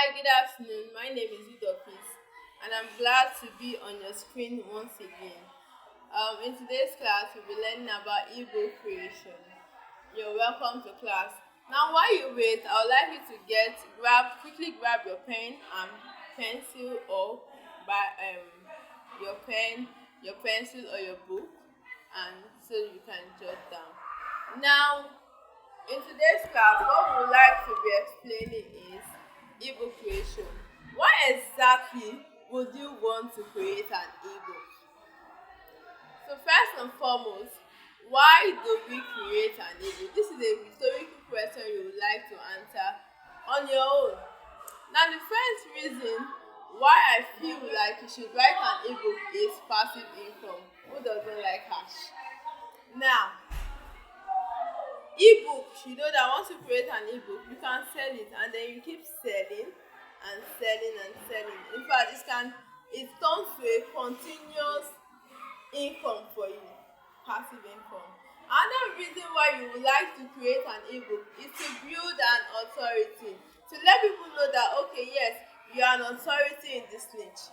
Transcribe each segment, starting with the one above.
Hi, good afternoon. My name is Ebook and I'm glad to be on your screen once again. In today's class, we'll be learning about ebook creation. You're welcome to class. Now, while you wait, I would like you to quickly grab your pen and pencil, or by your pen, your pencil, or your book, and so you can jot down. Now, in today's class, what we would like to be explaining is ebook creation. Why exactly would you want to create an ebook? So first and foremost, why do we create an ebook? This is a rhetorical question you would like to answer on your own. Now, the first reason why I feel like you should write an ebook is passive income. Who doesn't like cash? Now, ebook, you know that once you create an ebook, you can sell it and then you keep selling and selling and selling. In fact, it turns to a continuous income for you, passive income. Another reason why you would like to create an ebook is to build an authority, to let people know that okay, yes, you are an authority in this niche.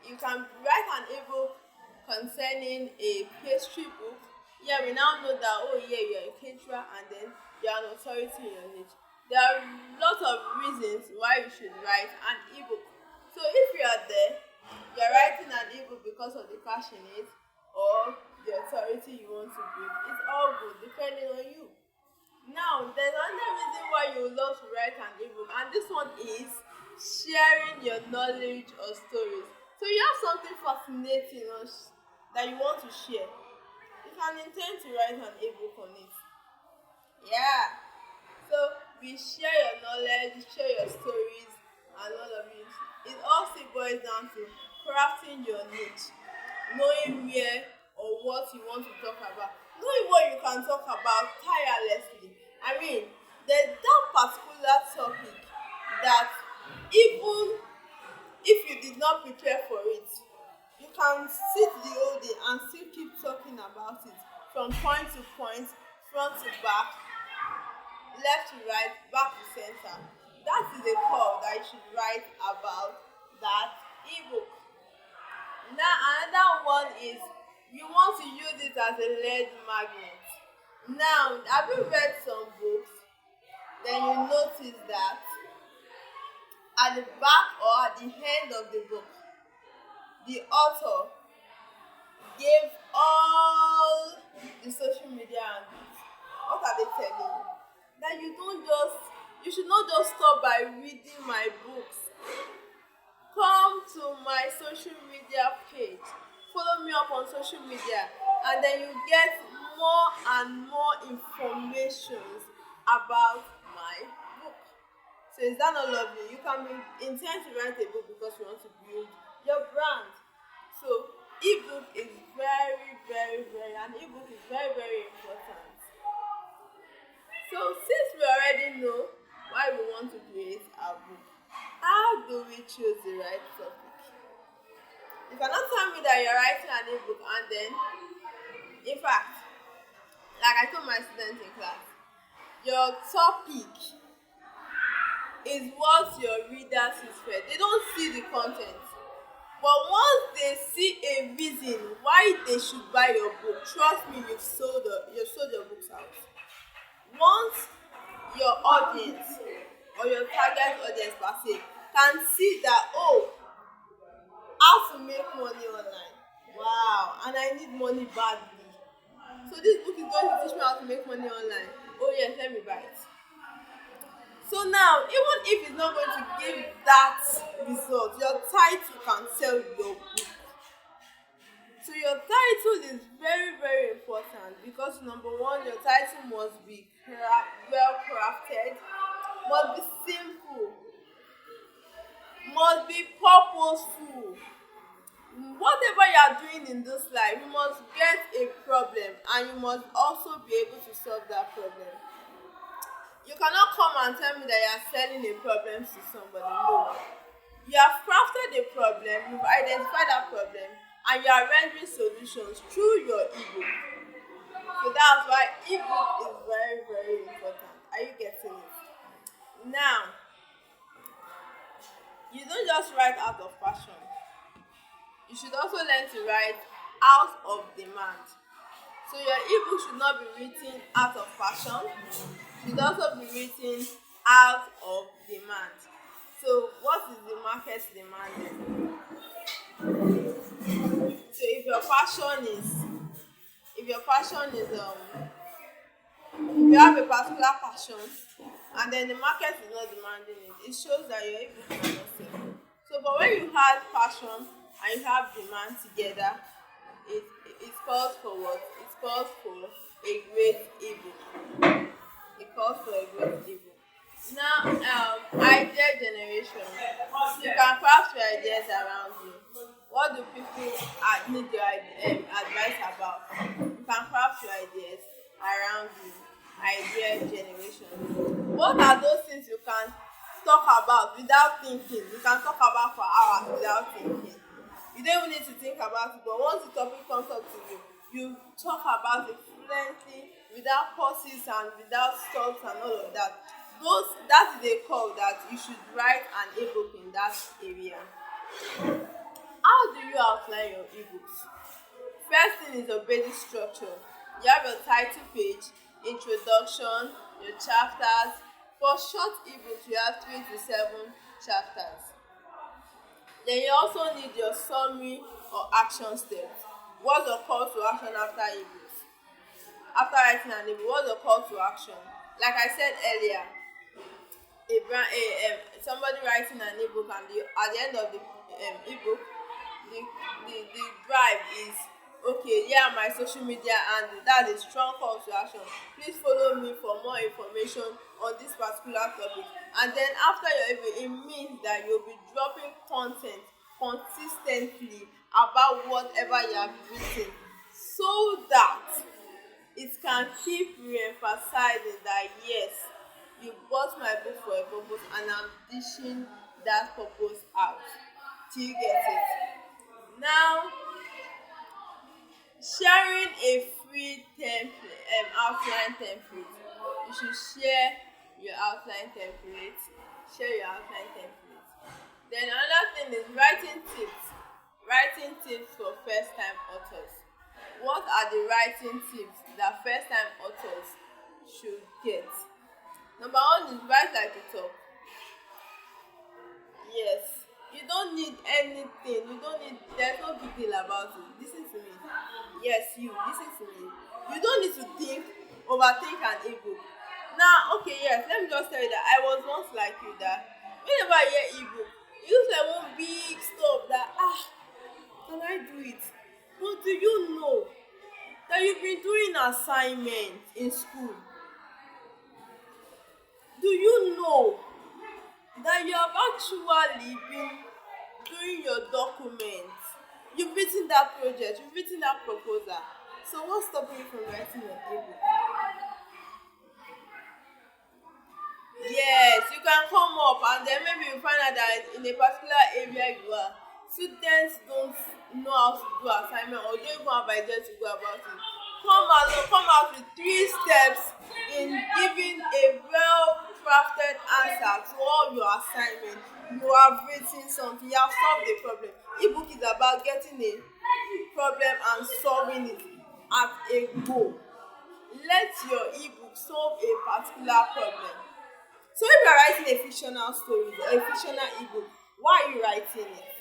You can write an ebook concerning a pastry book. Yeah, we now know that oh yeah, you're a caterer and then you're an authority in your niche. There are lots of reasons why you should write an ebook. So if you are there, you're writing an ebook because of the cash in it or the authority you want to build. It's all good depending on you. Now, there's another reason why you love to write an ebook, and this one is sharing your knowledge or stories. So you have something fascinating that you want to share. You can intend to write an ebook on it. Yeah. So we share your knowledge, share your stories, and all of it. It also boils down to crafting your niche, knowing where or what you want to talk about, knowing what you can talk about tirelessly. I mean, there's that particular topic that even if you did not prepare for it, you can sit the whole day and still keep talking about it from point to point, front to back, left to right, back to center. That is a call that you should write about that ebook. Now, another one is you want to use it as a lead magnet. Now, have you read some books? Then you notice that at the back or at the end of the book, the author gave all the social media handles. What are they telling you? That you should not just stop by reading my books. Come to my social media page, follow me up on social media, and then you get more and more informations about my book. So is that not lovely? You can intend to write a book because you want to build your brand. So ebook is an ebook is very important. So since we already know why we want to create our book, how do we choose the right topic? You cannot tell me that you're writing an ebook and then, in fact, like I told my students in class, your topic is what your readers is fed. They don't see the content. But once they see a reason why they should buy your book, trust me, you've sold your books out. Once your audience or your target audience per se can see that oh, how to make money online, wow, and I need money badly, so this book is going to teach me how to make money online. Oh yes, let me buy it. So now, even if it's not going to give that result, your title can sell your book. So your title is very important because number one, your title must be well crafted, must be simple, must be purposeful. Whatever you are doing in this life, you must get a problem and you must also be able to solve that problem. You cannot come and tell me that you are selling a problem to somebody. No. You have crafted a problem, you've identified that problem, and you are rendering solutions through your ebook. So that's why ebook is very important. Are you getting it? Now, You don't just write out of passion. You should also learn to write out of demand. So your ebook should not be written out of passion. It should also be written out of demand. So what is the market demanding? So if your passion is if you have a particular passion and then the market is not demanding it, it shows that your ebook is not selling. So but when you have passion and you have demand together, it it calls for what? It calls for a great ebook. It calls for a great ebook. Now, idea generation. You can craft your ideas around you. What do people need your advice about? You can craft your ideas around you. Idea generation. What are those things you can talk about without thinking? You can talk about for hours without thinking. You don't even need to think about it, but once the topic comes up to you, you talk about it fluently without pauses and without stops and all of that. That is a call that you should write an ebook in that area. How do you outline your ebooks? First thing is your basic structure. You have your title page, introduction, your chapters. For short ebooks, you have 3 to 7 chapters. Then you also need your summary or action steps. What's your call to action after ebooks? After writing an ebook, what's your call to action? Like I said earlier, somebody writing an ebook and at the end of the ebook, the drive is okay. Here are my social media and that's a strong call to action. Please follow me for more information on this particular topic. And then after your ebook, it means that you'll be dropping content consistently about whatever you have written, so that it can keep re-emphasizing that yes, you bought my book for a purpose and I'm dishing that purpose out. Do you get it? Now, sharing a free outline template. You should share your outline template. Share your outline template. Then another thing is writing tips. Writing tips for first time authors. What are the writing tips that first time authors should get? Number one is write like a talk. Yes. You don't need anything. There's no big deal about it. Listen to me. Yes, listen to me. You don't need to overthink an ebook. Now, okay, yes, let me just tell you that I was once like you, that whenever I hear ebook, it looks like one big stuff that can I do it? But do you know that you've been doing assignments in school? Do you know that you have actually been doing your documents? You've written that project, you've written that proposal. So what's stopping you from writing your ebook? Yes, you can come up and then maybe you find out that in a particular area you are, students don't know how to do assignment or don't even have ideas to go about it. Come out with 3 steps in giving a well crafted answer to all your assignment. You have written something, you have solved a problem. Ebook is about getting a problem and solving it at a goal. Let your ebook solve a particular problem. So if you're writing a fictional story or a fictional ebook, why are you writing it?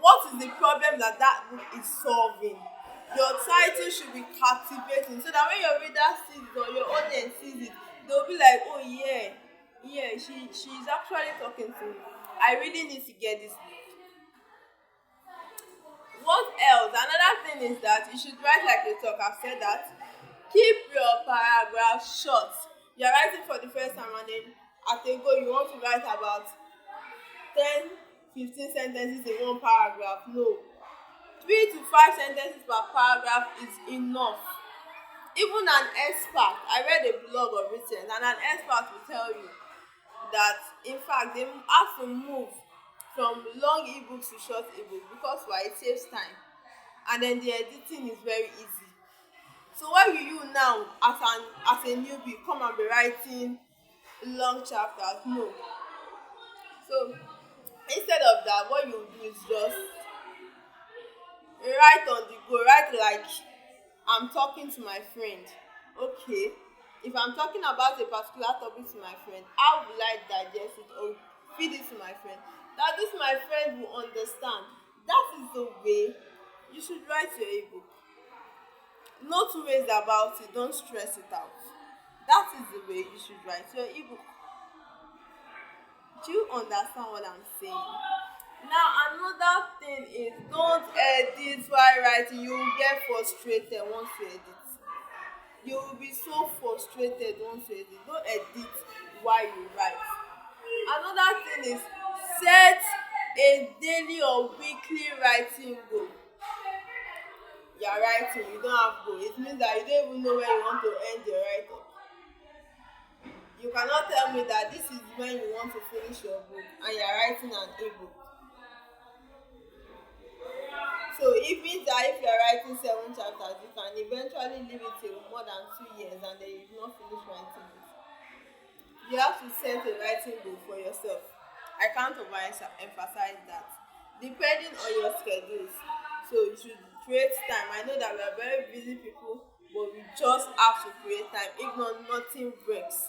What is the problem that book is solving? Your title should be captivating so that when your reader sees it or your audience sees it, they'll be like, oh yeah, she's actually talking to me. I really need to get this book. What else? Another thing is that you should write like a talk. I've said that. Keep your paragraph short. You're writing for the first time and then at a go you want to write about 10-15 sentences in one paragraph. No. 3 to 5 sentences per paragraph is enough. Even an expert, I read a blog of written, and an expert will tell you that in fact they have to move from long ebooks to short ebooks because why? It saves time, and then the editing is very easy. So why will you now as a newbie come and be writing long chapters? No. So instead that what you do is just write on the go, write like I'm talking to my friend. Okay, if I'm talking about a particular topic to my friend, how will I digest it or feed it to my friend that this my friend will understand? That is the way you should write your ebook. No two ways about it, don't stress it out. That is the way you should write your ebook. Do you understand what I'm saying? Now another thing is don't edit while writing. You will get frustrated once you edit. You will be so frustrated once you edit. Don't edit while you write. Another thing is set a daily or weekly writing goal. You are writing, you don't have goal. It means that you don't even know where you want to end your write up. You cannot tell me that this is when you want to finish your book and you are writing an ebook. So it means that if you are writing 7 chapters, you can eventually leave it till more than 2 years and then you've not finished writing it. You have to set a writing goal for yourself. I can't overemphasize that. Depending on your schedules. So you should create time. I know that we are very busy people, but we just have to create time. If not, nothing breaks.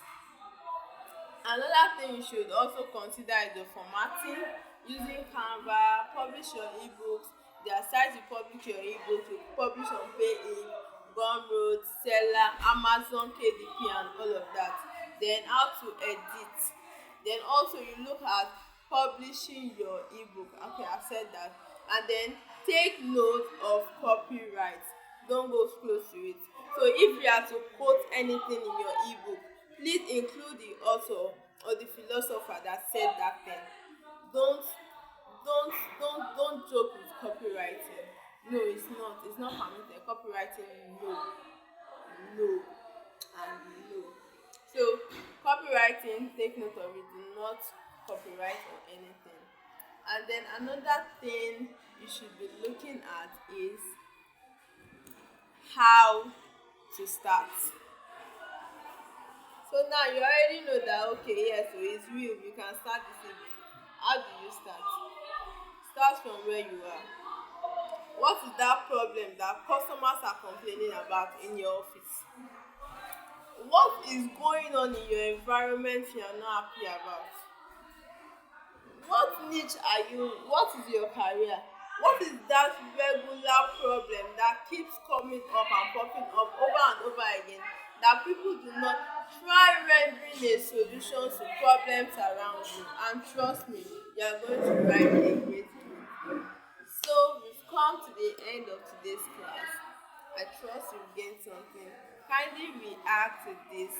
Another thing you should also consider is the formatting. Using Canva, publish your ebooks. There are sites you publish your ebooks. You publish on PayIn, Gumroad, Seller, Amazon, KDP, and all of that. Then how to edit. Then also you look at publishing your ebook. Okay, I've said that. And then take note of copyright. Don't go close to it. So if you are to quote anything in your ebook, please include the author or the philosopher that said that thing. Don't don't joke with copywriting. No, it's not. It's not permitted. Copywriting, no, no, and no. So copywriting, take note of it. Do not copyright or anything. And then another thing you should be looking at is how to start. So now you already know that okay, yes, so it's real. You can start this evening. How do you start? Start from where you are. What is that problem that customers are complaining about in your office? What is going on in your environment you are not happy about? What niche are you? What is your career? What is that regular problem that keeps coming up and popping up over and over again that people do not try rendering a solution to problems around you? And trust me, you are going to write a great book. So we've come to the end of today's class. I trust you've gained something. Kindly react to this,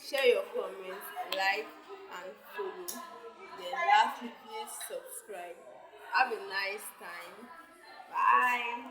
share your comments, like and follow. Then lastly, please subscribe. Have a nice time. Bye.